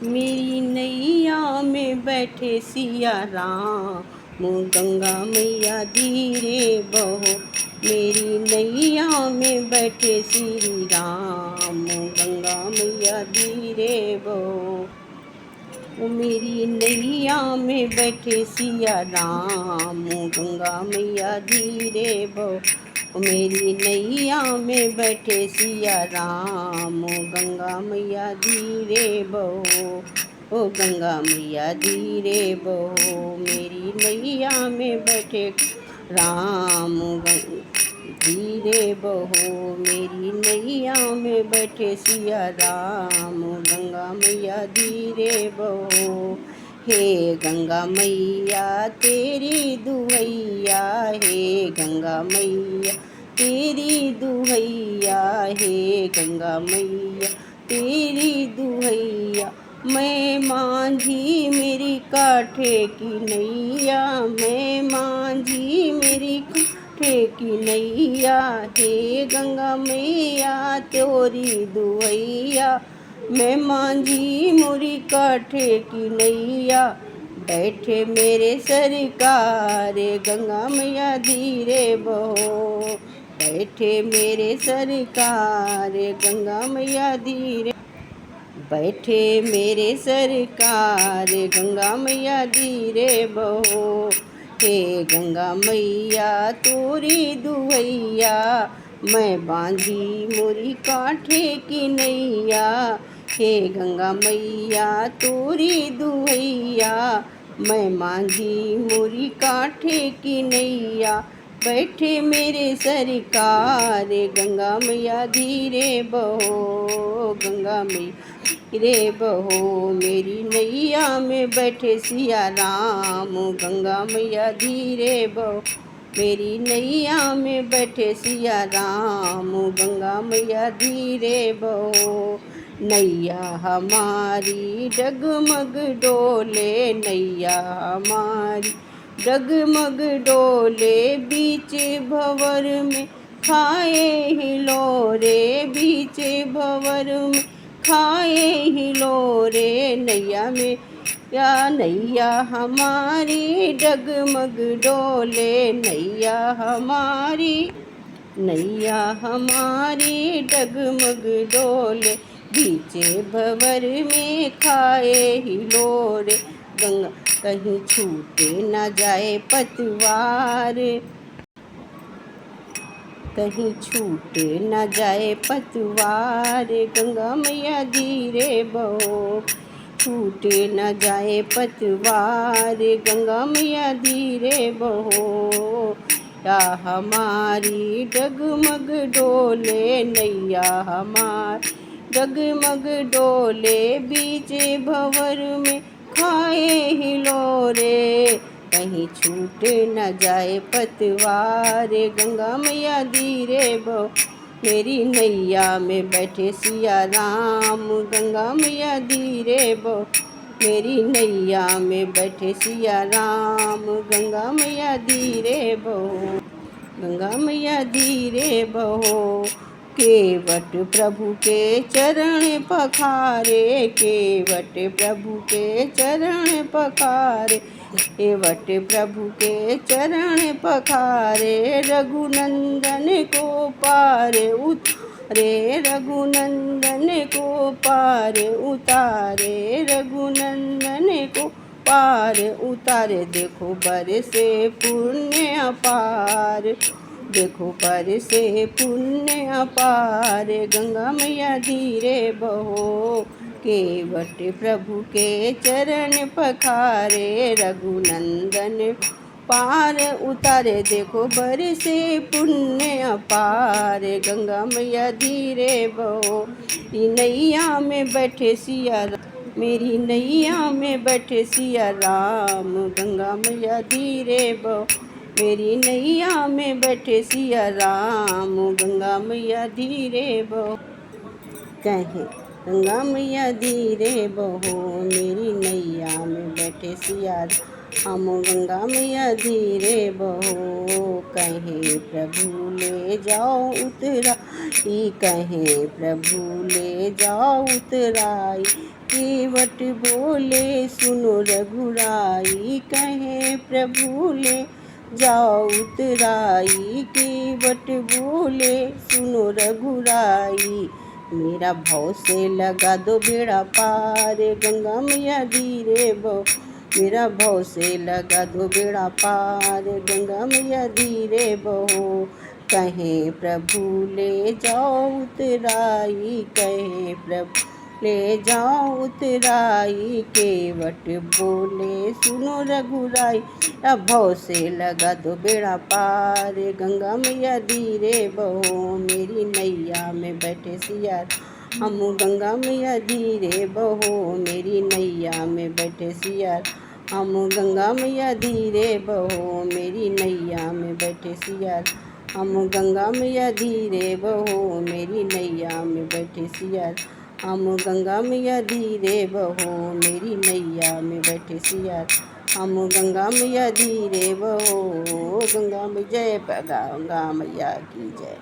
मेरी नैया में बैठे सिया राम, गंगा मैया धीरे बहो। मेरी नैया में बैठे श्री राम, गंगा मैया धीरे बहो। ओ मेरी नैया में बैठे सिया राम, गंगा मैया धीरे बहो। ओ मेरी नैया में बैठे सिया राम, गंगा मैया धीरे बहो। ओ गंगा मैया धीरे बहो। मेरी नैया में बैठे राम, धीरे बहो। मेरी नैया में बैठे सिया राम, गंगा मैया धीरे बहो। हे गंगा मैया तेरी दुहैया, हे गंगा मैया तेरी दुहैया, हे गंगा मैया तेरी दुहैया। मैं मांझी मेरी काठे की नैया, मैं मांझी मेरी काठे की नैया। हे गंगा मैया तोरी दुहैया, मैं मांझी मोरी काठे की नैया। बैठे मेरे सरकार गंगा मैया धीरे बहो। बैठे मेरे सरकार गंगा मैया धीरे। बैठे मेरे सरकार गंगा मैया धीरे बहो। हे गंगा मैया तोरी दुहैया, मैं बांधी मोरी काठे की नैया। हे गंगा मैया तोरी दुहैया, मैं मांझी मोरी काठे की नैया। बैठे मेरे सरकार गंगा मैया धीरे बहो। गंगा मैया धीरे बहो। मेरी नैया में बैठे सिया राम, गंगा मैया धीरे बहो। मेरी नैया में बैठे सिया राम, गंगा मैया धीरे बहो। नैया हमारी डगमग डोले, नैया हमारी डगमग डोले। बीच भंवर में खाए हिलोरे, बीच भंवर में खाए हिलोरे। नैया में या नैया हमारी डगमग डोले, नैया हमारी नैया हमारी डगमग डोले। बीचे भंवर में खाए हिलोरे। गंगा कहीं छूटे न जाए पतवार, कहीं छूटे न जाए पतवार। गंगा मैया धीरे बहो। छूटे न जाए पतवार, गंगा मैया धीरे बहो। या हमारी डगमग डोले, नैया हमारी डगमग डोले। बीच भंवर में खाए हिलोरे, कहीं छूट न जाए पतवार। गंगा मैया धीरे बहो। मेरी नैया में बैठे सिया राम, गंगा मैया धीरे बहो। मेरी नैया में बैठे सिया राम, गंगा मैया धीरे बहो। गंगा मैया धीरे बहो। केवट प्रभु के चरण पखारे, केवट प्रभु के चरण पखारे। केवट प्रभु के चरण पखारे। रघुनंदन को पार उतारे, रघुनंदन को पार उतारे। रघुनंदन को पार उतारे। देखो बरसे पुण्य अपार, देखो बरसे पुण्य अपार। गंगा मैया धीरे बहो। केवट प्रभु के चरण पखारे। रघुनंदन पार उतारे। देखो बरसे पुण्य अपार। गंगा मैया धीरे बहो। नैया में बैठे सिया, मेरी नैया में बैठे सिया राम, गंगा मैया धीरे बहो। मेरी नैया में बैठे सिया राम, गंगा मैया धीरे बहो। कहे गंगा मैया धीरे बहो। मेरी नैया में बैठे सिया राम, गंगा मैया धीरे बहो। कहे प्रभु ले जाओ उतराई, कहे प्रभु ले जाओ उतराई। केवट बोले सुनो रघुराई, कहे प्रभु ले जाओ उतराई। केवट बोले सुनो रघुराई, मेरा भव से लगा दो बेड़ा पार, गंगा मैया धीरे बहो। मेरा भव से लगा दो बेड़ा पार, गंगा मैया धीरे बहो। कहें प्रभु ले जाओ उतराई, कहें प्रभु ले जाओ उतराई। केवट बोले सुनो रघुराई, भव से लगा दो बेड़ा पार, गंगा मैया धीरे बहो। मेरी नैया में बैठे सिया हम, गंगा मैया धीरे बहो। मेरी नैया में बैठे सिया हम, गंगा मैया धीरे बहो। मेरी नैया में बैठे सिया हम, गंगा मैया धीरे बहो। मेरी नैया में बैठे सिया हम, गंगा मैया धीरे बहो। मेरी नैया में बैठे सिया हम, गंगा मैया धीरे बहो। गंगा में जय, गंगा मैया की जय।